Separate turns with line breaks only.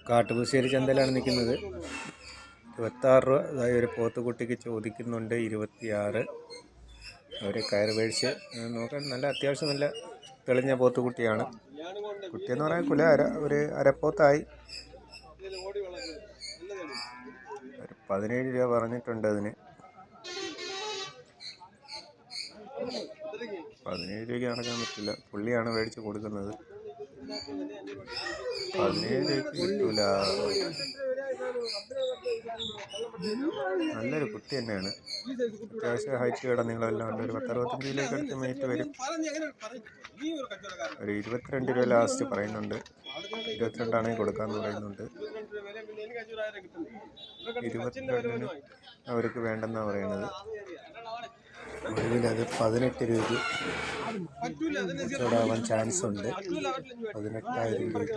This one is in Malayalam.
കാട്ടുപുശ്ശേരി ചന്തയിലാണ് നിൽക്കുന്നത്. 26 രൂപ. അതായത് ഒരു പോത്തുകുട്ടിക്ക് ചോദിക്കുന്നുണ്ട് 26. അവർ കയർ മേടിച്ച് നോക്കാൻ നല്ല അത്യാവശ്യം നല്ല തെളിഞ്ഞ പോത്തുകുട്ടിയാണ്. കുട്ടിയെന്ന് പറയാൻ കുല ഒരു അരപ്പോത്തായി. ഒരു 17 രൂപ പറഞ്ഞിട്ടുണ്ട് അതിന്. 17 രൂപയ്ക്ക് നടക്കാൻ പറ്റില്ല. പുള്ളിയാണ് മേടിച്ച് കൊടുക്കുന്നത്. 17 രൂപയ്ക്ക് കിട്ടൂല. നല്ലൊരു കുട്ടി തന്നെയാണ്. അത്യാവശ്യം ഹൈറ്റ് കിടന്നീളെല്ലാം ഉണ്ട്. ഒരു 10-65 കിലോയ്ക്ക് അടുത്ത് മേറ്റ് വരും. ഒരു 22 രൂപ ലാസ്റ്റ് പറയുന്നുണ്ട്. 22 ആണെങ്കിൽ കൊടുക്കാമെന്ന് പറയുന്നുണ്ട്. 22 അവർക്ക് വേണ്ടെന്നാണ് പറയുന്നത്. ഒടുവിൽ അത് 18 രൂപയ്ക്ക് കച്ചവടമാവാൻ ചാൻസ് ഉണ്ട്. 18,000 രൂപയ്ക്ക്.